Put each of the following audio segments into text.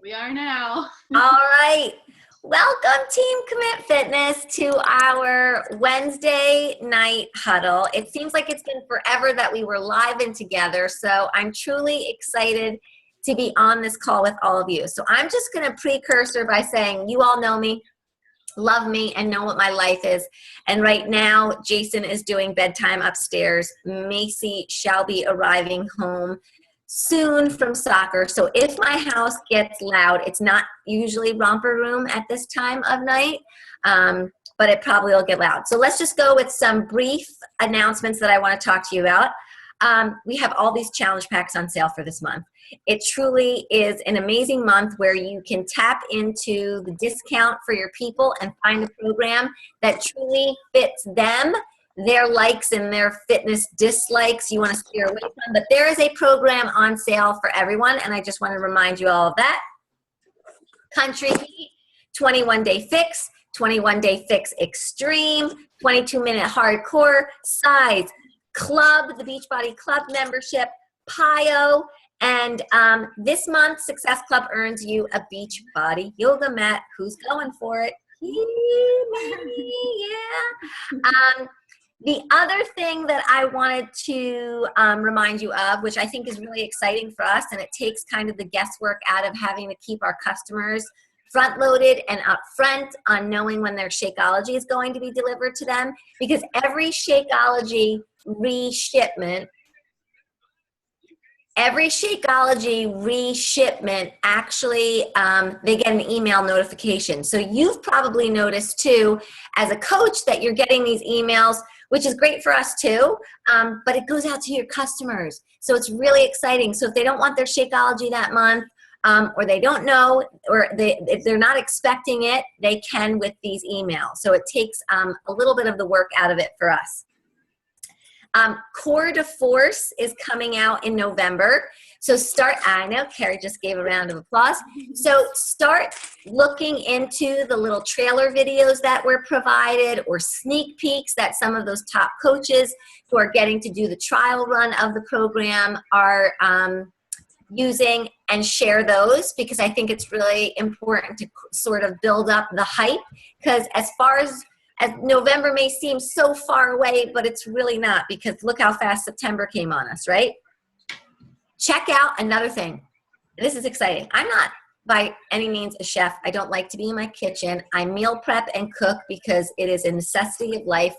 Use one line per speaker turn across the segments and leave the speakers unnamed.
We are now.
All right. Welcome, Team Commit Fitness, to our Wednesday night huddle. It seems like it's been forever that we were live and together, so I'm truly excited to be on this call with all of you. So I'm just going to precursor by saying you all know me, love me, and know what my life is. And right now, Jason is doing bedtime upstairs. Macy shall be arriving home soon from soccer. So if my house gets loud, it's not usually romper room at this time of night, but it probably will get loud. So let's just go with some brief announcements that I want to talk to you about. We have all these challenge packs on sale for this month. It truly is an amazing month where you can tap into the discount for your people and find a program that truly fits them, their likes and their fitness dislikes you want to steer away from. But there is a program on sale for everyone, and I just want to remind you all of that. Country Heat, 21-day fix, 21-day fix extreme, 22-minute hardcore, size, club, the Beachbody Club membership, PIO, and this month, Success Club earns you a Beachbody yoga mat. Who's going for it? Yeah. The other thing that I wanted to remind you of, which I think is really exciting for us, and it takes kind of the guesswork out of having to keep our customers front-loaded and upfront on knowing when their Shakeology is going to be delivered to them, because every Shakeology reshipment actually, they get an email notification. So you've probably noticed too, as a coach, that you're getting these emails, which is great for us too, but it goes out to your customers. So it's really exciting. So if they don't want their Shakeology that month, or they don't know, or if they're not expecting it, they can with these emails. So it takes a little bit of the work out of it for us. Core de Force is coming out in November. So I know Carrie just gave a round of applause. So start looking into the little trailer videos that were provided, or sneak peeks that some of those top coaches who are getting to do the trial run of the program are using, and share those, because I think it's really important to sort of build up the hype, because as far as November may seem so far away, but it's really not, because look how fast September came on us, right? Check out another thing. This is exciting. I'm not by any means a chef. I don't like to be in my kitchen. I meal prep and cook because it is a necessity of life,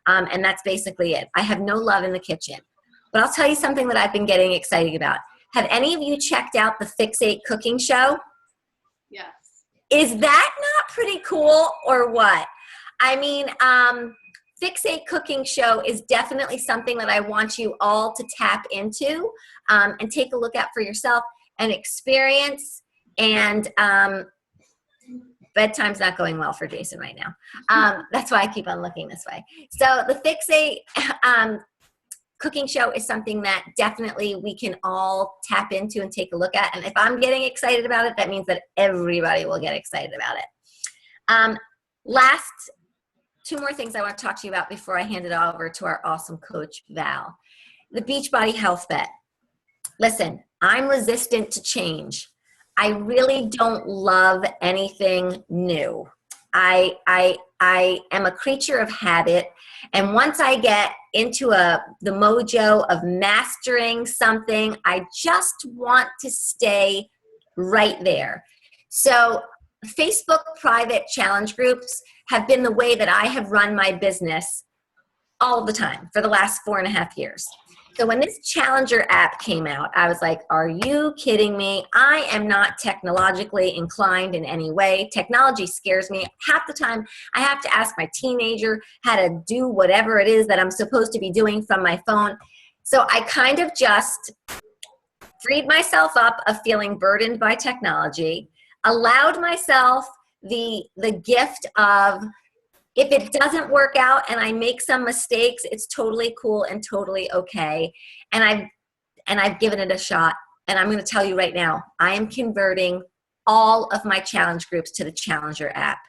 and that's basically it. I have no love in the kitchen. But I'll tell you something that I've been getting excited about. Have any of you checked out the Fix8 cooking show?
Yes.
Is that not pretty cool, or what? I mean, Fix8 cooking show is definitely something that I want you all to tap into and take a look at for yourself and experience. And bedtime's not going well for Jason right now. That's why I keep on looking this way. So the Fix8 cooking show is something that definitely we can all tap into and take a look at. And if I'm getting excited about it, that means that everybody will get excited about it. Last two more things I want to talk to you about before I hand it over to our awesome coach, Val. The Beachbody Health Bet. Listen, I'm resistant to change. I really don't love anything new. I am a creature of habit, and once I get into the mojo of mastering something, I just want to stay right there. So Facebook private challenge groups have been the way that I have run my business all the time for the last 4.5 years. So when this Challenger app came out, I was like, are you kidding me? I am not technologically inclined in any way. Technology scares me. Half the time, I have to ask my teenager how to do whatever it is that I'm supposed to be doing from my phone. So I kind of just freed myself up of feeling burdened by technology, allowed myself the gift of, if it doesn't work out and I make some mistakes, it's totally cool and totally okay. And I've given it a shot. And I'm going to tell you right now, I am converting all of my challenge groups to the Challenger app.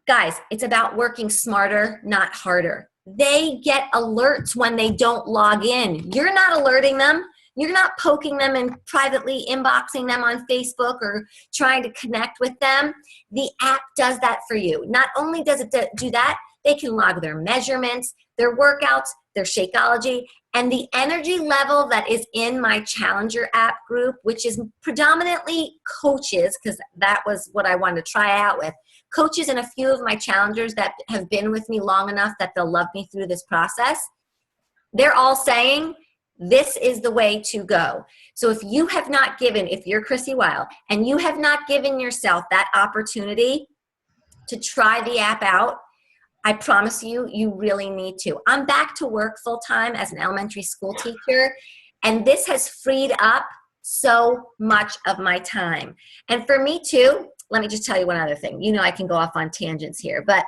Guys, it's about working smarter, not harder. They get alerts when they don't log in. You're not alerting them. You're not poking them and privately inboxing them on Facebook or trying to connect with them. The app does that for you. Not only does it do that, they can log their measurements, their workouts, their Shakeology, and the energy level that is in my Challenger app group, which is predominantly coaches, because that was what I wanted to try out with. Coaches and a few of my challengers that have been with me long enough that they'll love me through this process. They're all saying, this is the way to go. So if you have not given, if you're Chrissy Weil, and you have not given yourself that opportunity to try the app out, I promise you, you really need to. I'm back to work full-time as an elementary school teacher, and this has freed up so much of my time. And for me too, let me just tell you one other thing. You know I can go off on tangents here, but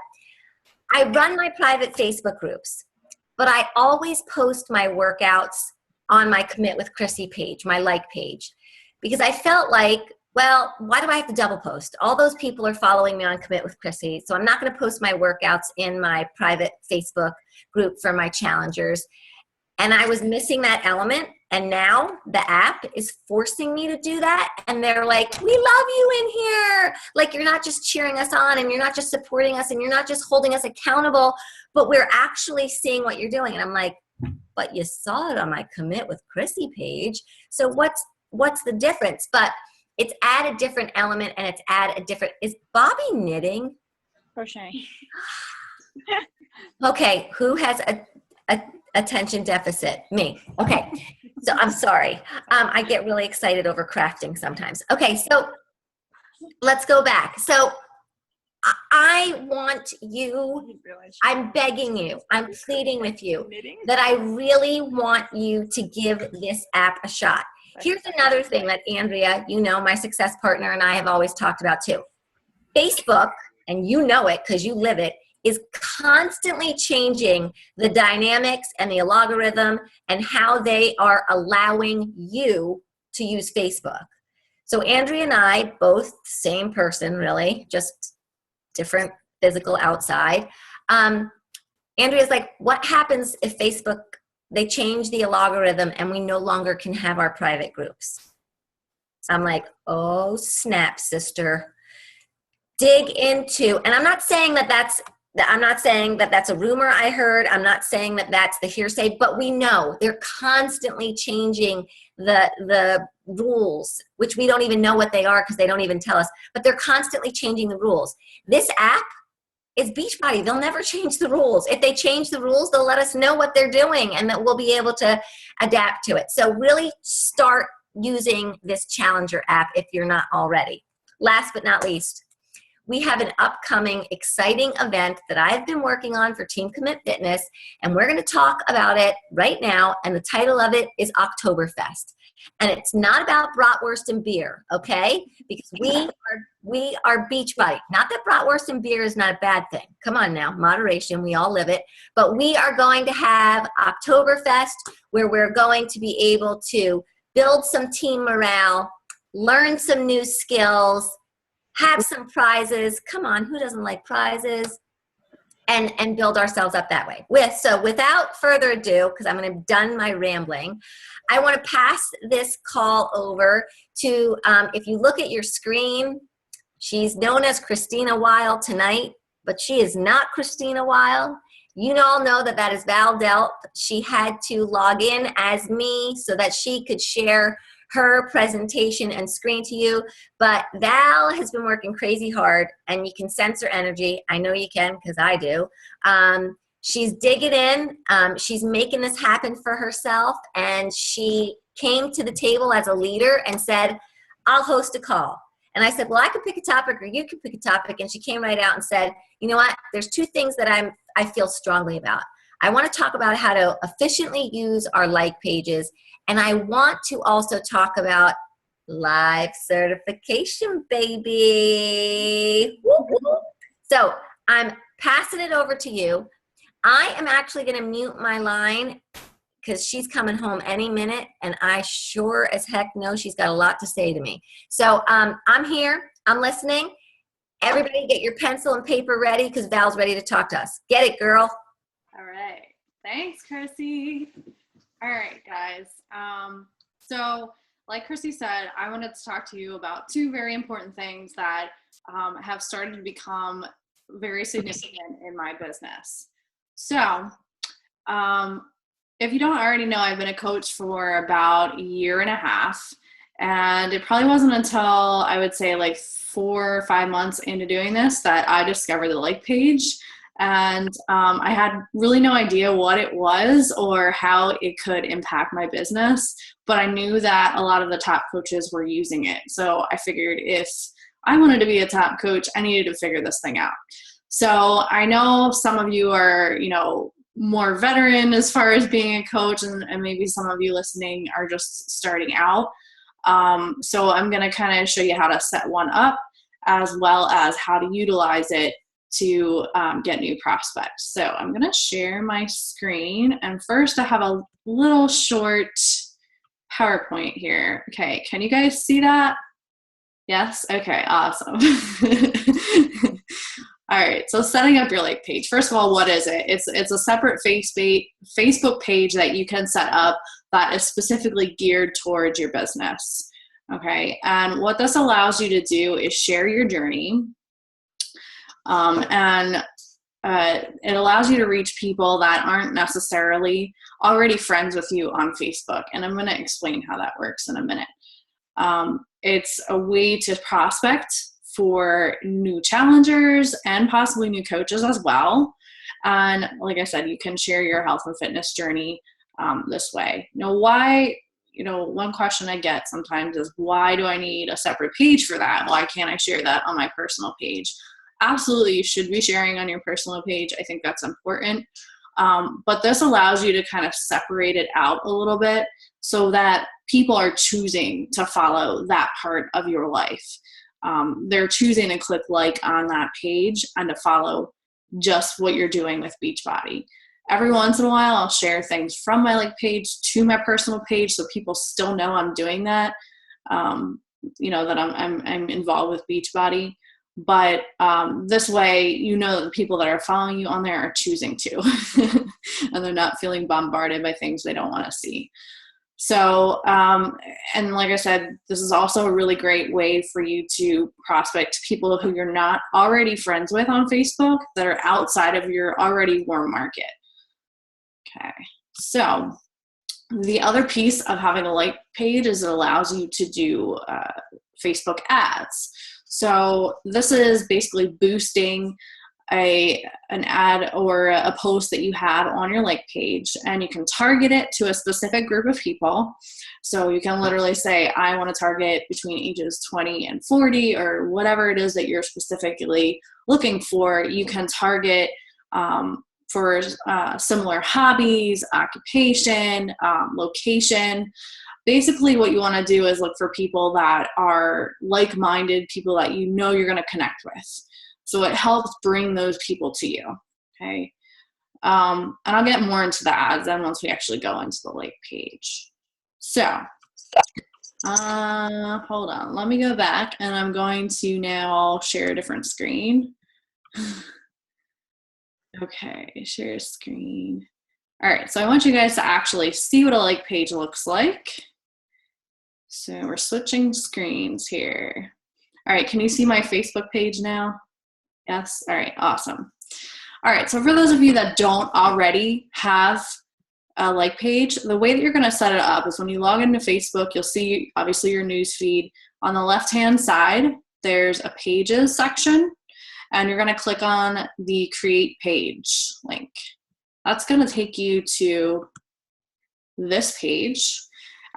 I run my private Facebook groups, but I always post my workouts on my Commit with Chrissy page, my like page, because I felt like, well, why do I have to double post? All those people are following me on Commit with Chrissy, so I'm not going to post my workouts in my private Facebook group for my challengers. And I was missing that element, and now the app is forcing me to do that, and they're like, we love you in here. Like, you're not just cheering us on, and you're not just supporting us, and you're not just holding us accountable, but we're actually seeing what you're doing. And I'm like, but you saw it on my Commit with Chrissy page, so what's the difference? But it's add a different element, and it's add a different, is Bobby knitting?
Crocheting.
Okay, who has a attention deficit? Me. Okay, so I'm sorry. I get really excited over crafting sometimes. Okay, so let's go back. So I want you, I'm begging you, I'm pleading with you that I really want you to give this app a shot. Here's another thing that Andrea, you know, my success partner, and I have always talked about too. Facebook, and you know it because you live it, is constantly changing the dynamics and the algorithm and how they are allowing you to use Facebook. So Andrea and I, both same person really, just different physical outside. Andrea's like, what happens if Facebook, they change the algorithm and we no longer can have our private groups? I'm like, oh snap, sister. Dig into, and I'm not saying that that's a rumor I heard. I'm not saying that that's the hearsay, but we know they're constantly changing the rules, which we don't even know what they are because they don't even tell us, but they're constantly changing the rules. This app is Beachbody. They'll never change the rules. If they change the rules, they'll let us know what they're doing and that we'll be able to adapt to it. So really start using this Challenger app if you're not already. Last but not least, we have an upcoming exciting event that I've been working on for Team Commit Fitness, and we're going to talk about it right now, and the title of it is Oktoberfest. And it's not about bratwurst and beer, okay? Because we are Beachbody. Not that bratwurst and beer is not a bad thing. Come on now, moderation, we all live it. But we are going to have Oktoberfest where we're going to be able to build some team morale, learn some new skills, have some prizes. Come on, who doesn't like prizes? And build ourselves up that way. So without further ado, because I'm going to done my rambling, I want to pass this call over to, if you look at your screen, she's known as Christina Weil tonight, but she is not Christina Weil. You all know that that is Val Delp. She had to log in as me so that she could share her presentation and screen to you, but Val has been working crazy hard, and you can sense her energy. I know you can because I do. She's digging in. She's making this happen for herself, and she came to the table as a leader and said, I'll host a call. And I said, well, I could pick a topic or you could pick a topic, and she came right out and said, you know what, there's two things that I feel strongly about. I want to talk about how to efficiently use our like pages, and I want to also talk about live certification, baby. Woo-hoo. So I'm passing it over to you. I am actually going to mute my line because she's coming home any minute, and I sure as heck know she's got a lot to say to me. So I'm here. I'm listening. Everybody get your pencil and paper ready because Val's ready to talk to us. Get it, girl.
All right. Thanks, Chrissy. All right, guys. So, like Chrissy said, I wanted to talk to you about two very important things that have started to become very significant in my business. So, um, if you don't already know, I've been a coach for about a year and a half. And it probably wasn't until I would say like 4 or 5 months into doing this that I discovered the like page. And I had really no idea what it was or how it could impact my business. But I knew that a lot of the top coaches were using it. So I figured if I wanted to be a top coach, I needed to figure this thing out. So I know some of you are, more veteran as far as being a coach, and maybe some of you listening are just starting out. So I'm going to kind of show you how to set one up as well as how to utilize it to get new prospects. So I'm going to share my screen. And first I have a little short PowerPoint here. Okay, can you guys see that? Yes? Okay, awesome. All right, so setting up your like page. First of all, what is it? It's a separate Facebook page that you can set up that is specifically geared towards your business. Okay, and what this allows you to do is share your journey, and it allows you to reach people that aren't necessarily already friends with you on Facebook. And I'm going to explain how that works in a minute. It's a way to prospect for new challengers and possibly new coaches as well. And like I said, you can share your health and fitness journey this way. Why, one question I get sometimes is, why do I need a separate page for that? Why can't I share that on my personal page? Absolutely, you should be sharing on your personal page. I think that's important. But this allows you to kind of separate it out a little bit so that people are choosing to follow that part of your life. They're choosing to click like on that page and to follow just what you're doing with Beachbody. Every once in a while, I'll share things from my like page to my personal page so people still know I'm doing that, that I'm involved with Beachbody. But this way, the people that are following you on there are choosing to, and they're not feeling bombarded by things they don't want to see. So, and like I said, this is also a really great way for you to prospect people who you're not already friends with on Facebook that are outside of your already warm market. Okay, so the other piece of having a like page is it allows you to do Facebook ads. So this is basically boosting an ad or a post that you had on your like page, and you can target it to a specific group of people. So you can literally say, I want to target between ages 20 and 40 or whatever it is that you're specifically looking for. You can target for similar hobbies, occupation, location. Basically what you want to do is look for people that are like-minded, people that you're going to connect with. So it helps bring those people to you, okay? And I'll get more into the ads then once we actually go into the like page. So, hold on. Let me go back, and I'm going to now share a different screen. Okay, share screen. All right, so I want you guys to actually see what a like page looks like. So we're switching screens here. All right, can you see my Facebook page now? Yes? All right, awesome. All right, so for those of you that don't already have a like page, the way that you're gonna set it up is when you log into Facebook, you'll see obviously your news feed. On the left-hand side, there's a pages section, and you're gonna click on the create page link. That's gonna take you to this page.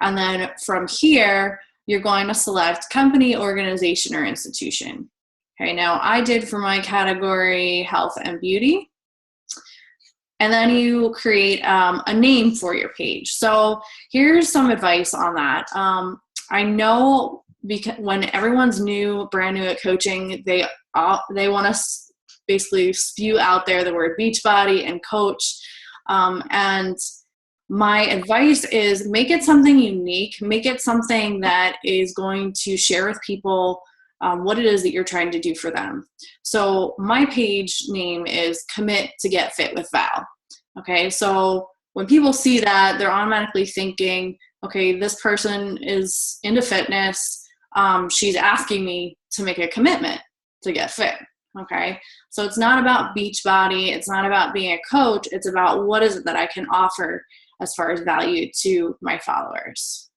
And then from here, you're going to select company, organization, or institution. Okay, now I did for my category health and beauty. And then you create a name for your page. So here's some advice on that. I know because when everyone's brand new at coaching, they want to basically spew out there the word Beachbody and coach. And my advice is make it something unique. Make it something that is going to share with people what it is that you're trying to do for them. So my page name is Commit to Get Fit with Val. Okay, so when people see that, they're automatically thinking okay, this person is into fitness. She's asking me to make a commitment to get fit. Okay. So it's not about Beachbody. It's not about being a coach. It's about what is it that I can offer as far as value to my followers.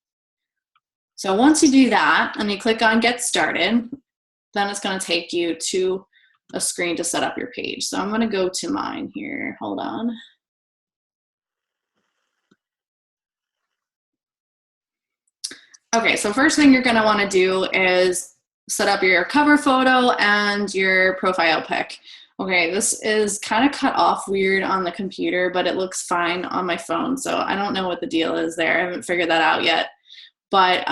So once you do that and you click on get started, then it's going to take you to a screen to set up your page. So I'm going to go to mine here. Hold on. Okay, so first thing you're going to want to do is set up your cover photo and your profile pic. Okay, this is kind of cut off weird on the computer, but it looks fine on my phone. So I don't know what the deal is there. I haven't figured that out yet. But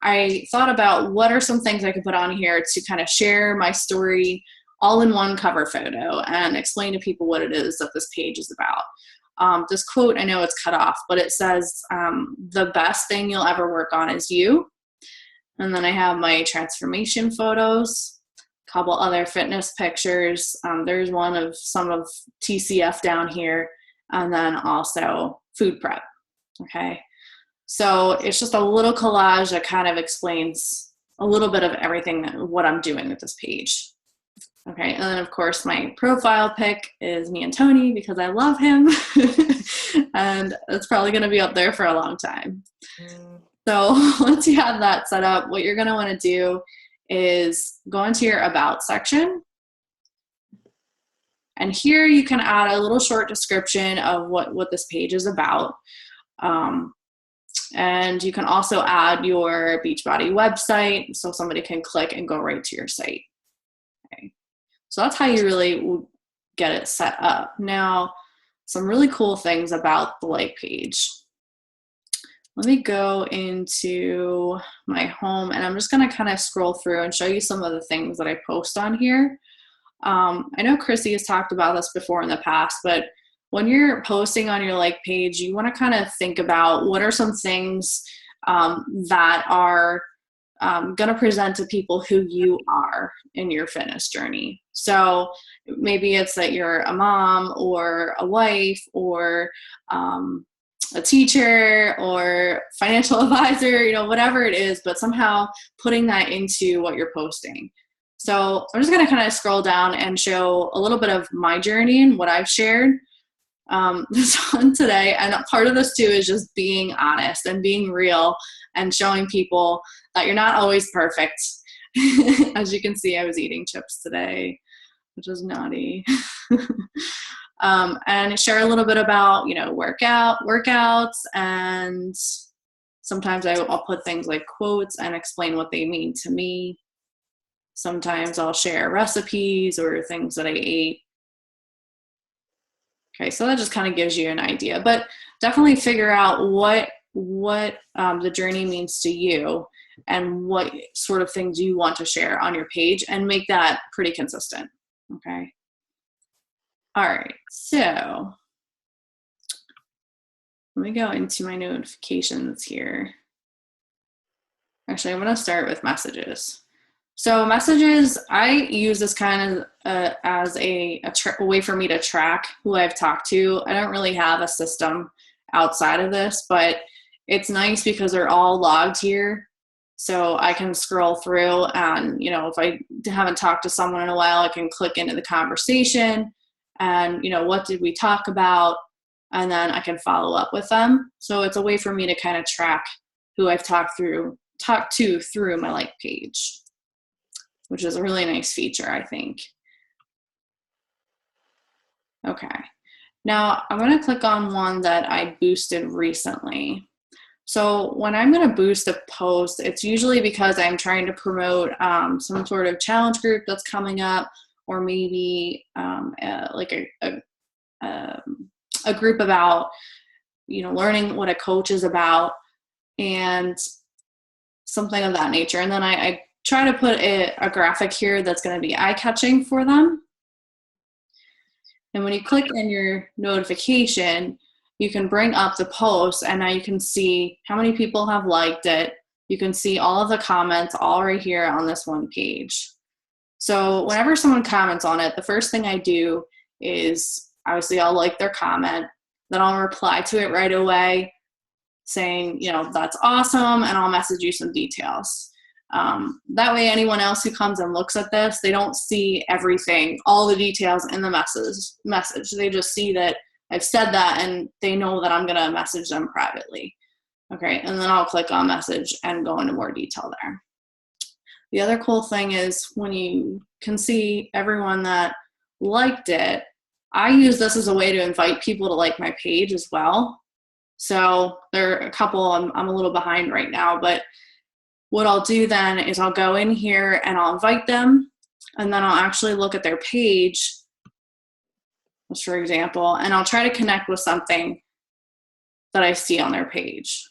I thought about what are some things I could put on here to kind of share my story all in one cover photo and explain to people what it is that this page is about. This quote, I know it's cut off, but it says, the best thing you'll ever work on is you. And then I have my transformation photos, a couple other fitness pictures. There's one of some of TCF down here, and then also food prep. Okay. So it's just a little collage that kind of explains a little bit of everything, what I'm doing with this page. Okay, and then of course my profile pic is me and Tony because I love him. And it's probably going to be up there for a long time. So once you have that set up, what you're going to want to do is go into your about section. And here you can add a little short description of what this page is about. And you can also add your Beachbody website so somebody can click and go right to your site. Okay. So that's how you really get it set up. Now, some really cool things about the Like page. Let me go into my home, and I'm just going to kind of scroll through and show you some of the things that I post on here. I know Chrissy has talked about this before in the past, but when you're posting on your Like page, you want to kind of think about what are some things that are going to present to people who you are in your fitness journey. So maybe it's that you're a mom or a wife or a teacher or financial advisor, you know, whatever it is, but somehow putting that into what you're posting. So I'm just going to kind of scroll down and show a little bit of my journey and what I've shared this one today. And part of this too is just being honest and being real and showing people that you're not always perfect. As you can see, I was eating chips today, which is naughty. And share a little bit about, you know, workouts, and sometimes I'll put things like quotes and explain what they mean to me. Sometimes I'll share recipes or things that I ate. Okay, so that just kind of gives you an idea, but definitely figure out what the journey means to you and what sort of things you want to share on your page, and make that pretty consistent. Okay. All right, so let me go into my notifications here. Actually, I'm going to start with messages. So messages, I use this kind of as a way for me to track who I've talked to. I don't really have a system outside of this, but it's nice because they're all logged here. So I can scroll through and, you know, if I haven't talked to someone in a while, I can click into the conversation and, you know, what did we talk about? And then I can follow up with them. So it's a way for me to kind of track who I've talked to through my Like page, which is a really nice feature, I think. Okay. Now I'm going to click on one that I boosted recently. So when I'm going to boost a post, it's usually because I'm trying to promote some sort of challenge group that's coming up, or maybe like a group about, you know, learning what a coach is about and something of that nature. And then I try to put a graphic here that's going to be eye-catching for them. And when you click in your notification, you can bring up the post, and now you can see how many people have liked it. You can see all of the comments all right here on this one page. So whenever someone comments on it, the first thing I do is obviously I'll like their comment, then I'll reply to it right away. saying, that's awesome, and I'll message you some details. That way anyone else who comes and looks at this, they don't see everything, all the details in the message. They just see that I've said that, and they know that I'm going to message them privately. Okay, and then I'll click on message and go into more detail there. The other cool thing is when you can see everyone that liked it, I use this as a way to invite people to like my page as well. So there are a couple, I'm a little behind right now, but what I'll do then is I'll go in here and I'll invite them, and then I'll actually look at their page, just for example, and I'll try to connect with something that I see on their page.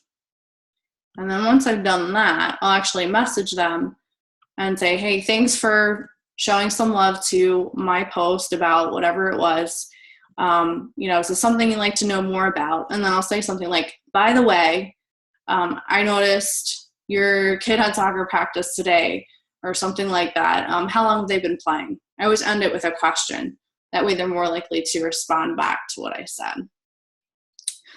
And then once I've done that, I'll actually message them and say, hey, thanks for showing some love to my post about whatever it was. Is this something you'd like to know more about? And then I'll say something like, by the way, I noticed your kid had soccer practice today, or something like that. How long have they been playing? I always end it with a question. That way they're more likely to respond back to what I said.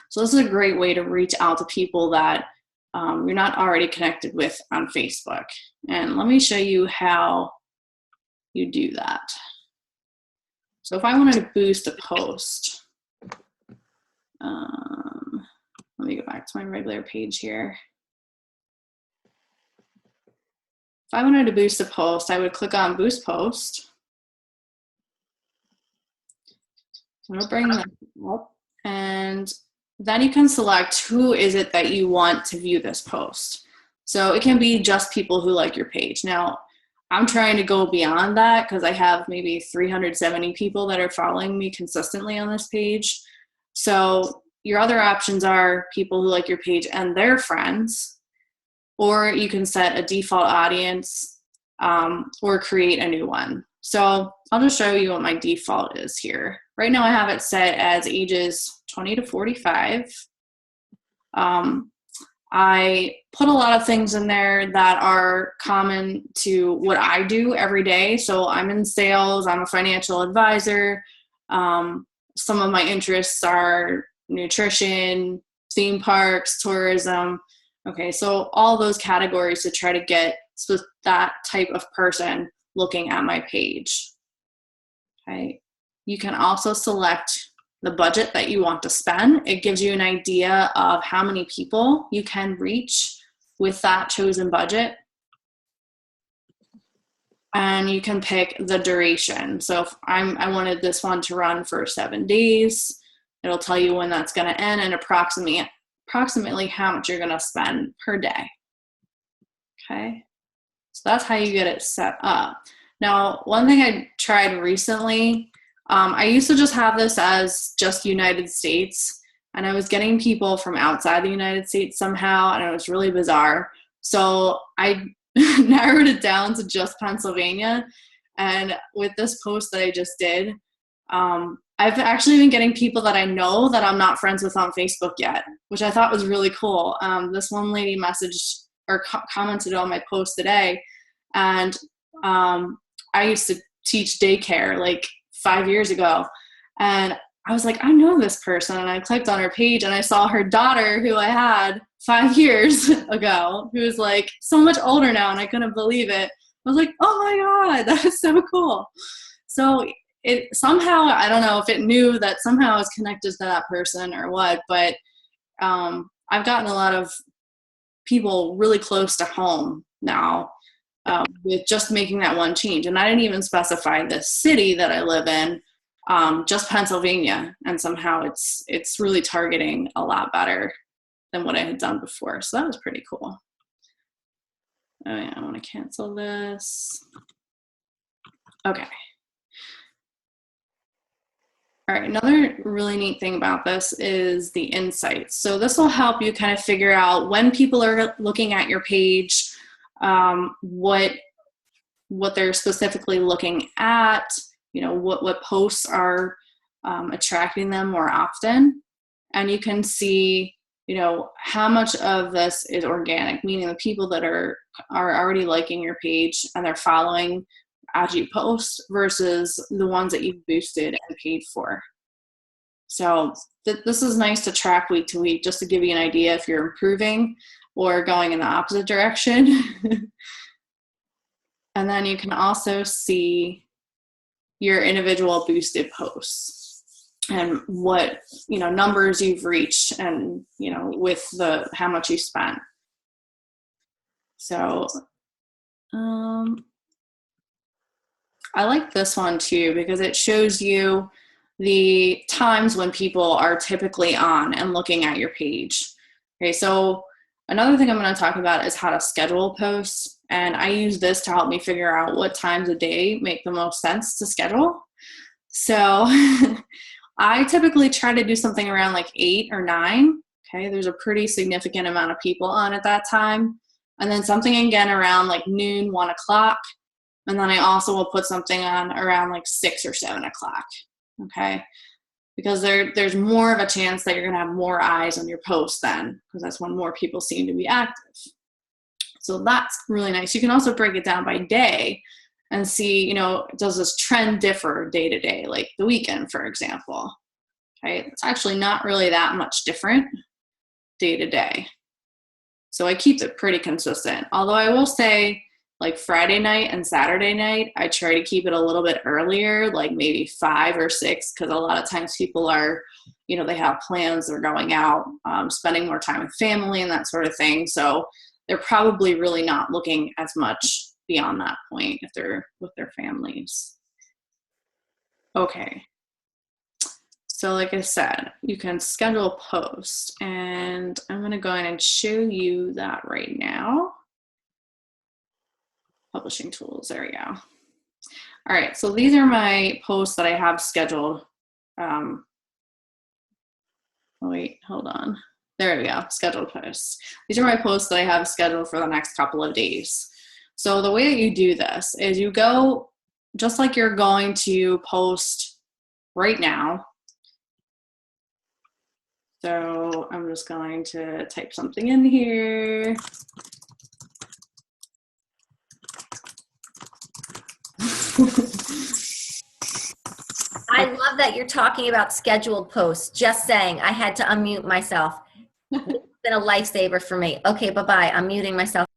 So this is a great way to reach out to people that you're not already connected with on Facebook. And let me show you how you do that. So if I wanted to boost a post, let me go back to my regular page here. If I wanted to boost a post, I would click on Boost Post. It'll bring that up, and then you can select who is it that you want to view this post. So it can be just people who like your page. Now, I'm trying to go beyond that because I have maybe 370 people that are following me consistently on this page. So your other options are people who like your page and their friends, or you can set a default audience or create a new one. So I'll just show you what my default is here. Right now I have it set as ages 20 to 45. I put a lot of things in there that are common to what I do every day. So I'm in sales, I'm a financial advisor. Some of my interests are nutrition, theme parks, tourism. Okay, so all those categories to try to get that type of person looking at my page. Okay, you can also select the budget that you want to spend. It gives you an idea of how many people you can reach with that chosen budget. And you can pick the duration. So if I wanted this one to run for 7 days, it'll tell you when that's going to end and approximately how much you're going to spend per day. Okay, so that's how you get it set up. Now, one thing I tried recently, I used to just have this as just United States, and I was getting people from outside the United States somehow, and it was really bizarre. So I narrowed it down to just Pennsylvania. And with this post that I just did, I've actually been getting people that I know that I'm not friends with on Facebook yet, which I thought was really cool. This one lady messaged or commented on my post today, and I used to teach daycare like 5 years ago, and I was like, I know this person, and I clicked on her page and I saw her daughter who I had 5 years ago, who is like so much older now, and I couldn't believe it. I was like, oh my God, that is so cool. So it somehow, I don't know if it knew that somehow I was connected to that person or what, but I've gotten a lot of people really close to home now with just making that one change. And I didn't even specify the city that I live in, just Pennsylvania. And somehow it's really targeting a lot better than what I had done before. So that was pretty cool. Oh yeah, I want to cancel this. Okay. All right, another really neat thing about this is the insights. So this will help you kind of figure out when people are looking at your page, what they're specifically looking at, what posts are attracting them more often. And you can see, how much of this is organic, meaning the people that are already liking your page and they're following as you post versus the ones that you've boosted and paid for. So this is nice to track week to week, just to give you an idea if you're improving or going in the opposite direction. And then you can also see your individual boosted posts and what, numbers you've reached and, with how much you spent. So, I like this one too, because it shows you the times when people are typically on and looking at your page. Okay, so another thing I'm going to talk about is how to schedule posts. And I use this to help me figure out what times a day make the most sense to schedule. So I typically try to do something around like 8 or 9. Okay, there's a pretty significant amount of people on at that time. And then something again around like noon, 1 o'clock. And then I also will put something on around like 6 or 7 o'clock. Okay, because there's more of a chance that you're going to have more eyes on your post then, because that's when more people seem to be active. So that's really nice. You can also break it down by day and see, does this trend differ day to day, like the weekend, for example. Okay, it's actually not really that much different day to day. So I keep it pretty consistent. Although I will say, like Friday night and Saturday night, I try to keep it a little bit earlier, like maybe 5 or 6, because a lot of times people are, they have plans, they're going out, spending more time with family and that sort of thing. So they're probably really not looking as much beyond that point if they're with their families. Okay. So like I said, you can schedule a post, and I'm going to go in and show you that right now. Publishing tools, there we go. All right, so these are my posts that I have scheduled. Wait, hold on. There we go, scheduled posts. These are my posts that I have scheduled for the next couple of days. So the way that you do this is you go, just like you're going to post right now. So I'm just going to type something in here.
I love that you're talking about scheduled posts. Just saying, I had to unmute myself. It's been a lifesaver for me. Okay, bye-bye. I'm muting myself.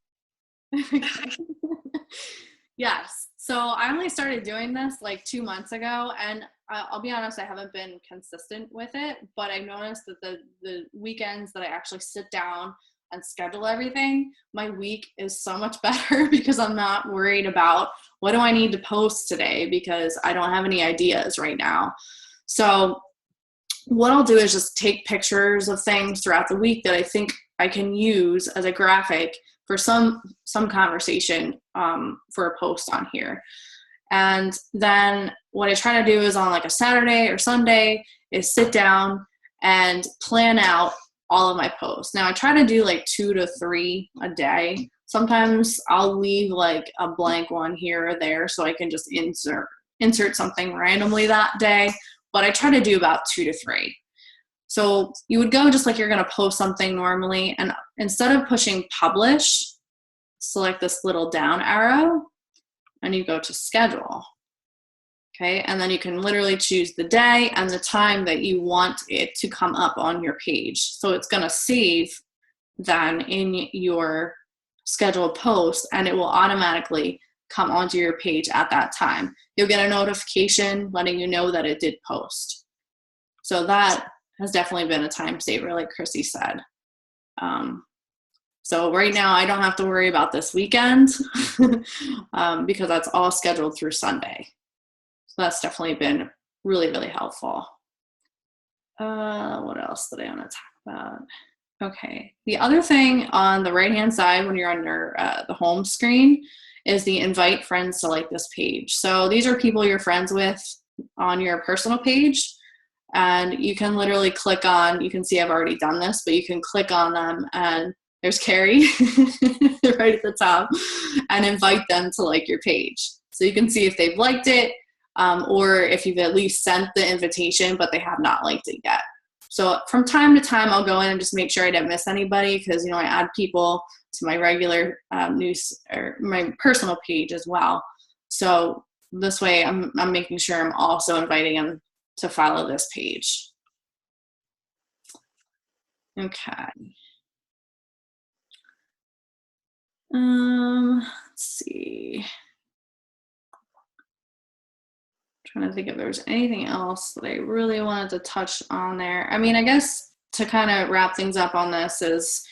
Yes. So I only started doing this like 2 months ago, and I'll be honest, I haven't been consistent with it, but I noticed that the weekends that I actually sit down and schedule everything, my week is so much better because I'm not worried about what do I need to post today, because I don't have any ideas right now. So what I'll do is just take pictures of things throughout the week that I think I can use as a graphic for some conversation for a post on here. And then what I try to do is on like a Saturday or Sunday is sit down and plan out all of my posts. Now I try to do like 2 to 3 a day. Sometimes I'll leave like a blank one here or there so I can just insert something randomly that day, but I try to do about 2 to 3. So you would go just like you're going to post something normally, and instead of pushing publish, select this little down arrow and you go to schedule. Okay, and then you can literally choose the day and the time that you want it to come up on your page. So it's going to save then in your scheduled post, and it will automatically come onto your page at that time. You'll get a notification letting you know that it did post. So that has definitely been a time saver, like Chrissy said. So right now I don't have to worry about this weekend because that's all scheduled through Sunday. So that's definitely been really, really helpful. What else did I want to talk about? Okay. The other thing on the right-hand side when you're under the home screen is the invite friends to like this page. So these are people you're friends with on your personal page. And you can literally click on, you can see I've already done this, but you can click on them and there's Carrie right at the top, and invite them to like your page. So you can see if they've liked it or if you've at least sent the invitation, but they have not liked it yet. So from time to time, I'll go in and just make sure I don't miss anybody because, I add people to my regular news or my personal page as well. So this way I'm making sure I'm also inviting them to follow this page. Okay. Let's see. Trying to think if there was anything else that I really wanted to touch on there. I mean, I guess to kind of wrap things up on this is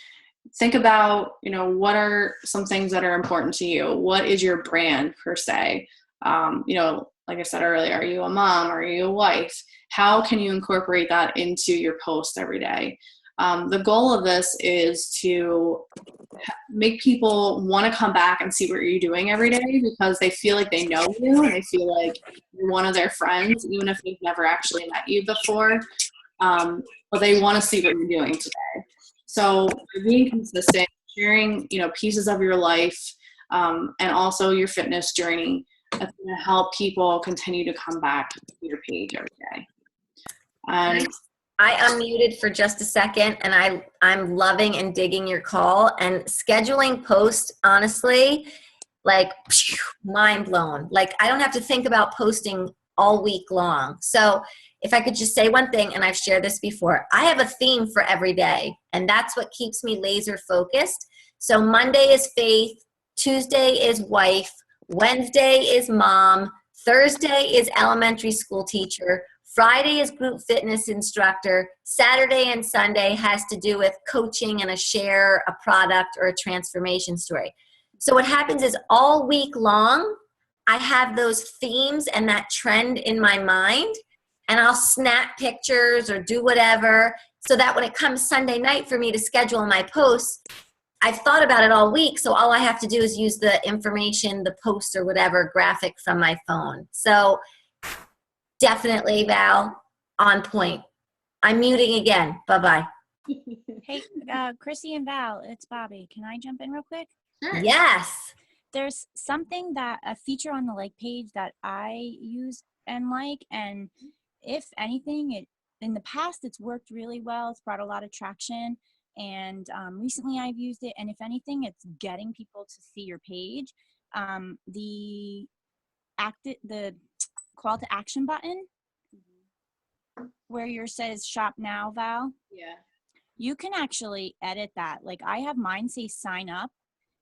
think about, what are some things that are important to you? What is your brand per se? Like I said earlier, are you a mom? Are you a wife? How can you incorporate that into your posts every day? The goal of this is to make people want to come back and see what you're doing every day because they feel like they know you and they feel like you're one of their friends, even if they've never actually met you before. But they want to see what you're doing today. So by being consistent, sharing, pieces of your life, and also your fitness journey, that's going to help people continue to come back to your page every day. And
I unmuted for just a second, and I'm loving and digging your call. And scheduling posts, honestly, like mind blown. Like I don't have to think about posting all week long. So if I could just say one thing, and I've shared this before, I have a theme for every day, and that's what keeps me laser focused. So Monday is faith, Tuesday is wife, Wednesday is mom, Thursday is elementary school teacher, Friday is group fitness instructor, Saturday and Sunday has to do with coaching and a share, a product, or a transformation story. So what happens is all week long, I have those themes and that trend in my mind, and I'll snap pictures or do whatever so that when it comes Sunday night for me to schedule my posts, I've thought about it all week, so all I have to do is use the information, the post or whatever graphic from my phone. So definitely, Val, on point. I'm muting again. Bye-bye.
Hey, Chrissy and Val, it's Bobby. Can I jump in real quick?
sure.
Yes.
There's something a feature on the Like page that I use and like, and if anything, in the past, it's worked really well. It's brought a lot of traction. And recently I've used it. And if anything, it's getting people to see your page. The call to action button where yours says shop now, Val.
Yeah.
You can actually edit that. Like I have mine say sign up,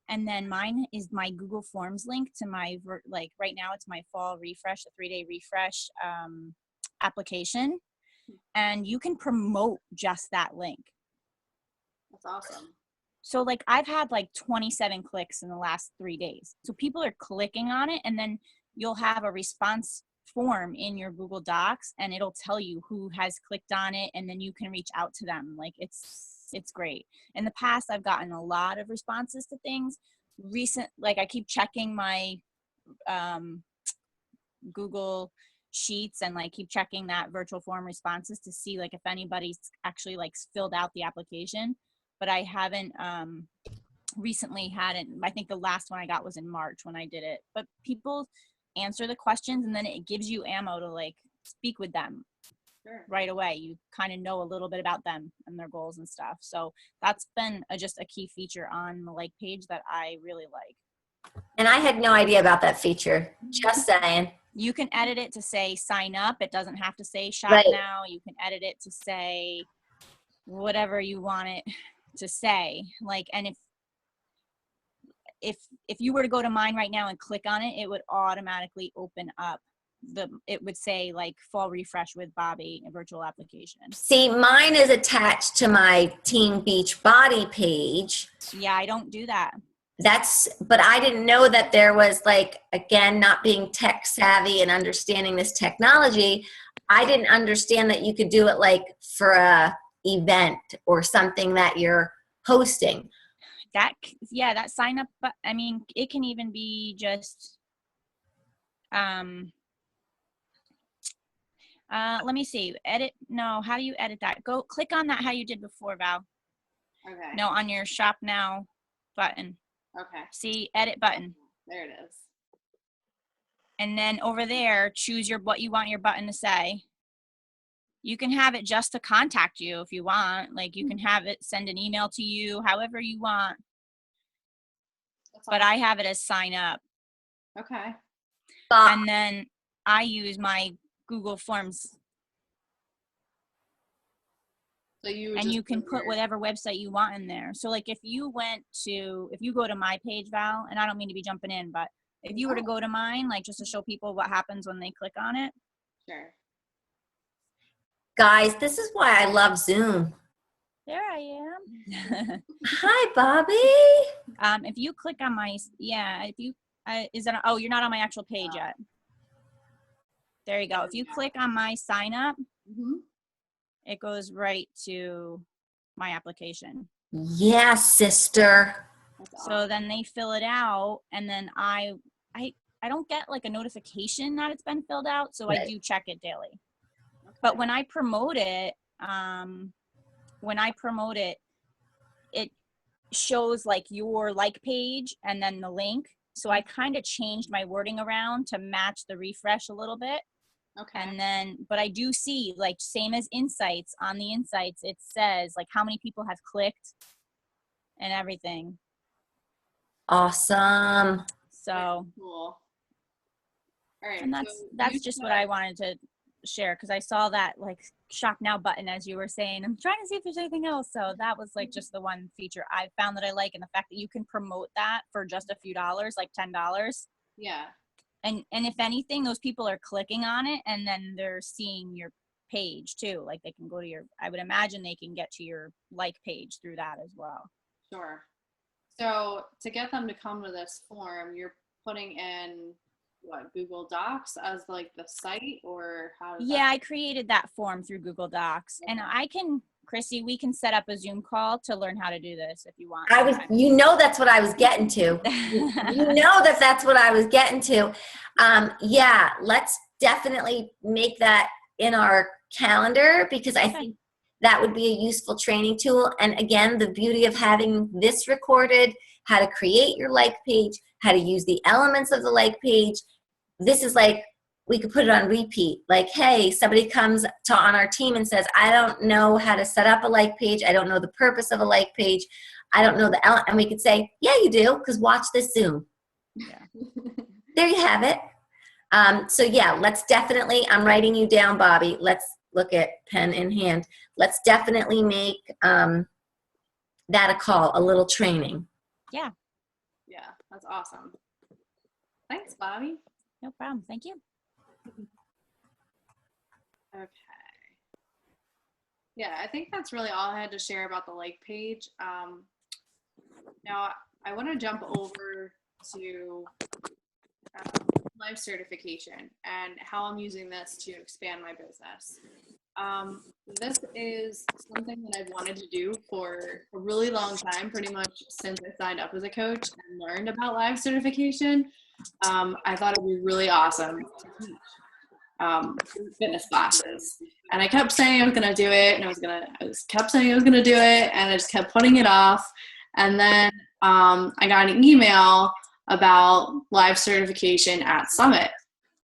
and then mine is my Google Forms link to my, like right now it's my fall refresh, the 3-day refresh application. And you can promote just that link.
That's awesome.
So like I've had like 27 clicks in the last 3 days. So people are clicking on it, and then you'll have a response form in your Google Docs, and it'll tell you who has clicked on it, and then you can reach out to them. Like it's great. In the past, I've gotten a lot of responses to things. Like I keep checking my Google Sheets and like keep checking that virtual form responses to see like if anybody's actually like filled out the application. But I haven't recently had it. I think the last one I got was in March when I did it. But people answer the questions, and then it gives you ammo to like speak with them right away. You kind of know a little bit about them and their goals and stuff. So that's been just a key feature on the Like page that I really like.
And I had no idea about that feature. Just saying.
You can edit it to say sign up. It doesn't have to say shop now. You can edit it to say whatever you want it to say. Like, and if you were to go to mine right now and click on it, it would automatically open up it would say like fall refresh with Bobby, a virtual application.
See, mine is attached to my Team Beach Body page.
Yeah, I don't do that.
But I didn't know that there was like, again, not being tech savvy and understanding this technology, I didn't understand that you could do it like for a event or something that you're hosting.
That sign up, but I mean, it can even be just, let me see, how do you edit that? Go click on that how you did before, Val.
Okay.
No, on your shop now button.
Okay.
See, edit button.
There it is.
And then over there, choose what you want your button to say. You can have it just to contact you if you want. Like you can have it send an email to you, however you want. But I have it as sign up.
Okay.
And then I use my Google Forms.
So
and you can put whatever website you want in there. So like if you go to my page, Val, and I don't mean to be jumping in, but if you were to go to mine, like just to show people what happens when they click on it.
Sure.
Guys, this is why I love Zoom.
There I am.
Hi, Bobby.
If you click on my, you're not on my actual page yet. There you go. If you click on my sign up, it goes right to my application.
Yeah, sister.
So then they fill it out, and then I don't get like a notification that it's been filled out, so I do check it daily. Okay. But when I promote it, it shows like your like page and then the link. So I kind of changed my wording around to match the refresh a little bit. Okay. And then, but I do see, like, same as insights, on the insights, it says like how many people have clicked and everything.
Awesome.
So
cool. All right.
And that's just what I wanted to share, because I saw that like shop now button, as you were saying. I'm trying to see if there's anything else. So that was like just the one feature I found that I like, and the fact that you can promote that for just a few dollars, like $10.
Yeah.
And if anything, those people are clicking on it, and then they're seeing your page too. Like they can go to I would imagine they can get to your like page through that as well.
Sure. So to get them to come to this form, you're putting in what, Google Docs as like the site, or how?
I created that form through Google Docs, and I can, Chrissy, we can set up a Zoom call to learn how to do this if you want.
That's what I was getting to. That's what I was getting to. Let's definitely make that in our calendar, because I think that would be a useful training tool. And again, the beauty of having this recorded, how to create your like page, how to use the elements of the like page. This is like, we could put it on repeat. Like, hey, somebody comes on our team and says, I don't know how to set up a like page. I don't know the purpose of a like page. I don't know and we could say, yeah, you do, because watch this Zoom.
Yeah.
There you have it. Let's definitely, I'm writing you down, Bobby. Let's look at pen in hand. Let's definitely make that a call, a little training.
Yeah.
Yeah, that's awesome. Thanks, Bobby.
No problem. Thank you.
Okay. Yeah, I think that's really all I had to share about the like page. Now, I want to jump over to live certification and how I'm using this to expand my business. This is something that I've wanted to do for a really long time, pretty much since I signed up as a coach and learned about live certification. I thought it would be really awesome to teach fitness classes. And I kept saying I was going to do it, and I kept saying I was going to do it, and I just kept putting it off. And then I got an email about live certification at Summit.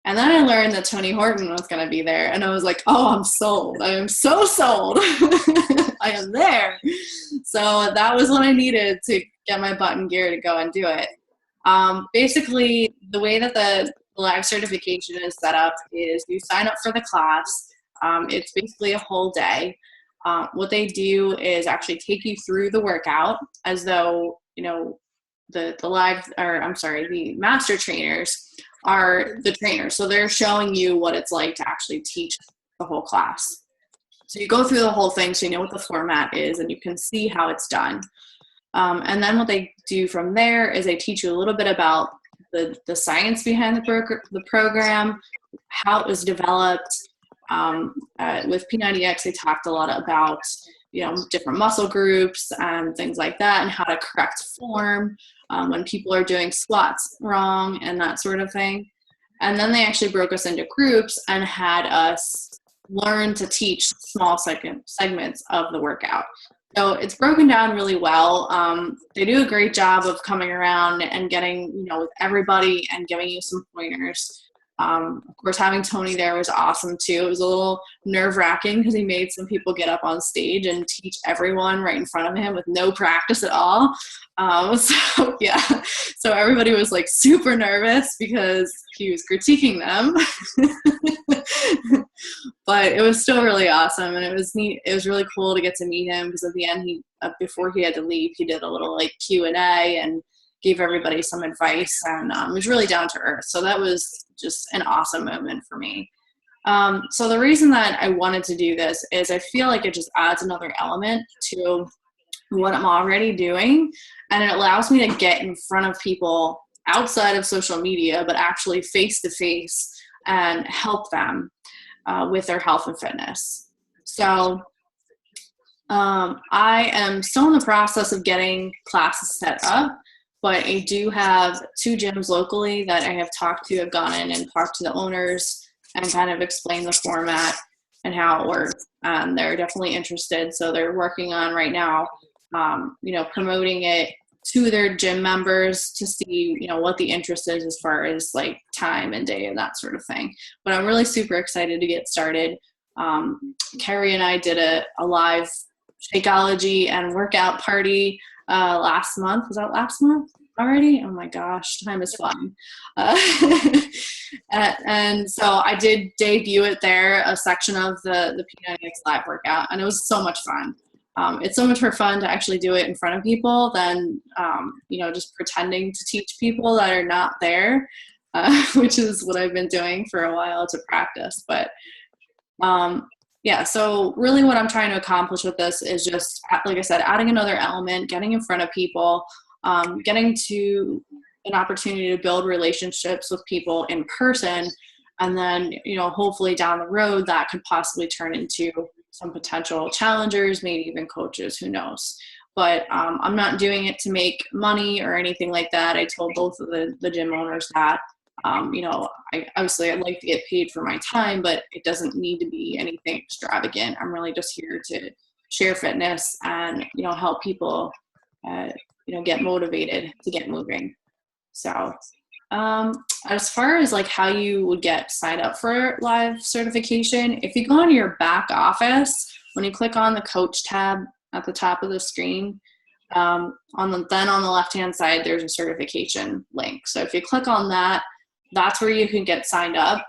And then I learned that Tony Horton was going to be there. And I was like, oh, I'm sold. I am so sold. I am there. So that was what I needed to get my butt in gear to go and do it. Basically, the way that the live certification is set up is you sign up for the class. It's basically a whole day. What they do is actually take you through the workout as though, the master trainers are the trainers. So they're showing you what it's like to actually teach the whole class. So you go through the whole thing so you know what the format is and you can see how it's done. And then what they do from there is they teach you a little bit about the science behind the program, how it was developed. With P90X, they talked a lot about different muscle groups and things like that, and how to correct form when people are doing squats wrong and that sort of thing. And then they actually broke us into groups and had us learn to teach small segments of the workout. So it's broken down really well. They do a great job of coming around and getting, with everybody and giving you some pointers. Of course, having Tony there was awesome too. It was a little nerve-wracking because he made some people get up on stage and teach everyone right in front of him with no practice at all. So everybody was like super nervous because he was critiquing them. But it was still really awesome, and it was neat. It was really cool to get to meet him, because at the end, he before he had to leave, he did a little like Q&A and gave everybody some advice, and it was really down to earth. So that was just an awesome moment for me. So the reason that I wanted to do this is I feel like it just adds another element to what I'm already doing, and it allows me to get in front of people outside of social media, but actually face to face, and help them with their health and fitness. So I am still in the process of getting classes set up, but I do have 2 gyms locally that I have talked to. I've gone in and talked to the owners and kind of explained the format and how it works. They're definitely interested. So they're working on right now, promoting it to their gym members to see, what the interest is as far as like time and day and that sort of thing. But I'm really super excited to get started. Carrie and I did a live Shakeology and workout party last month. Was that last month already? Oh my gosh, time is flying. And so I did debut it there, a section of the P90X live workout, and it was so much fun. It's so much more fun to actually do it in front of people than, just pretending to teach people that are not there, which is what I've been doing for a while to practice. But so really what I'm trying to accomplish with this is just, like I said, adding another element, getting in front of people, getting to an opportunity to build relationships with people in person. And then, hopefully down the road that could possibly turn into some potential challengers, maybe even coaches, who knows. But I'm not doing it to make money or anything like that. I told both of the gym owners that, I'd like to get paid for my time, but it doesn't need to be anything extravagant. I'm really just here to share fitness and, help people, get motivated to get moving. So as far as like how you would get signed up for live certification, if you go into your back office, when you click on the coach tab at the top of the screen, on the left-hand side, there's a certification link. So if you click on that, that's where you can get signed up.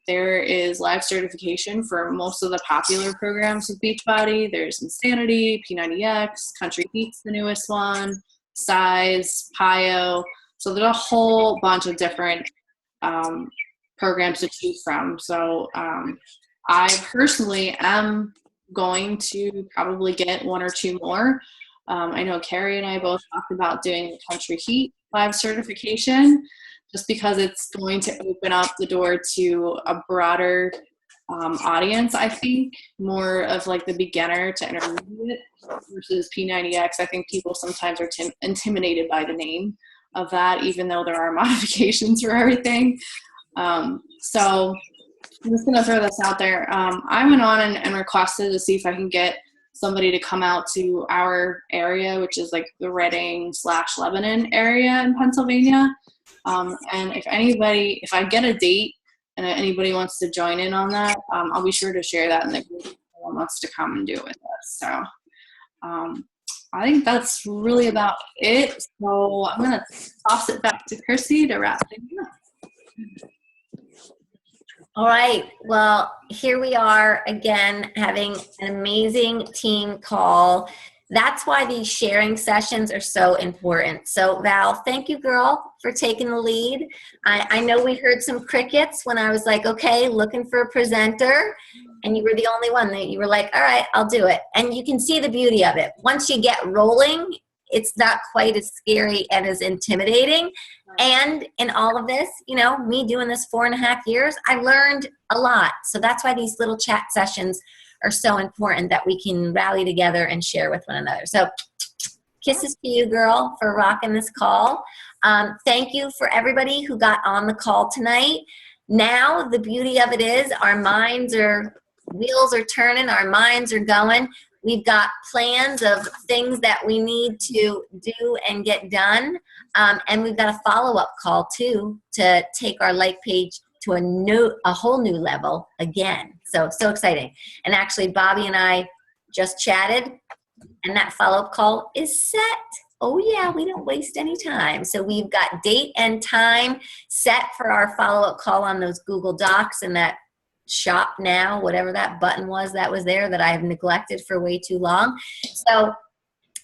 There is live certification for most of the popular programs with Beachbody. There's Insanity, P90X, Country Heat's the newest one, Size, PIO. So there's a whole bunch of different programs to choose from. So I personally am going to probably get 1 or 2 more. I know Carrie and I both talked about doing the Country Heat live certification, just because it's going to open up the door to a broader audience, I think, more of like the beginner to intermediate versus P90X. I think people sometimes are intimidated by the name of that, even though there are modifications for everything. So I'm just going to throw this out there. I went on and requested to see if I can get somebody to come out to our area, which is like the Reading/Lebanon area in Pennsylvania. And if I get a date and anybody wants to join in on that, I'll be sure to share that in the group if anyone wants to come and do it with us. So I think that's really about it. So I'm going to toss it back to Chrissy to wrap things up.
All right. Well, here we are again having an amazing team call. That's why these sharing sessions are so important. So Val, thank you, girl, for taking the lead. I know we heard some crickets when I was like, okay, looking for a presenter. And you were the only one that you were like, all right, I'll do it. And you can see the beauty of it. Once you get rolling, it's not quite as scary and as intimidating. And in all of this, me doing this 4.5 years, I learned a lot. So that's why these little chat sessions are so important, that we can rally together and share with one another. So kisses to you, girl, for rocking this call. Thank you for everybody who got on the call tonight. Now, the beauty of it is wheels are turning, our minds are going. We've got plans of things that we need to do and get done. And we've got a follow-up call too, to take our Like page to a whole new level again. So exciting. And actually, Bobby and I just chatted, and that follow-up call is set. Oh yeah, we don't waste any time. So we've got date and time set for our follow-up call on those Google Docs and that shop now, whatever that button was that was there that I have neglected for way too long. So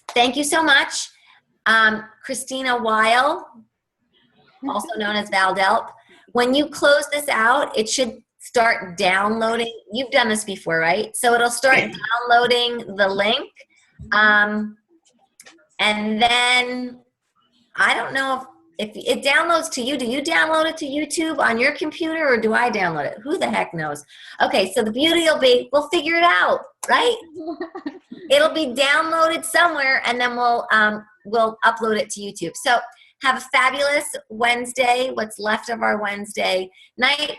thank you so much. Christina Weil, also known as Valdelp. When you close this out, it should start downloading. You've done this before, right? So it'll start downloading the link. And then I don't know if it downloads to you. Do you download it to YouTube on your computer, or do I download it? Who the heck knows? Okay, so the beauty will be, we'll figure it out, right? It'll be downloaded somewhere, and then we'll upload it to YouTube. So have a fabulous Wednesday, what's left of our Wednesday night.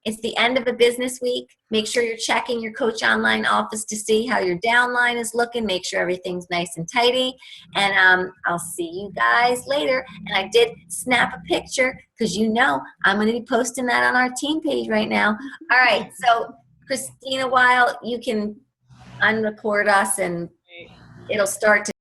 It's the end of a business week. Make sure you're checking your Coach Online office to see how your downline is looking. Make sure everything's nice and tidy. And I'll see you guys later. And I did snap a picture because you know I'm going to be posting that on our team page right now. All right. So Christina Weil, you can unrecord us and it'll start to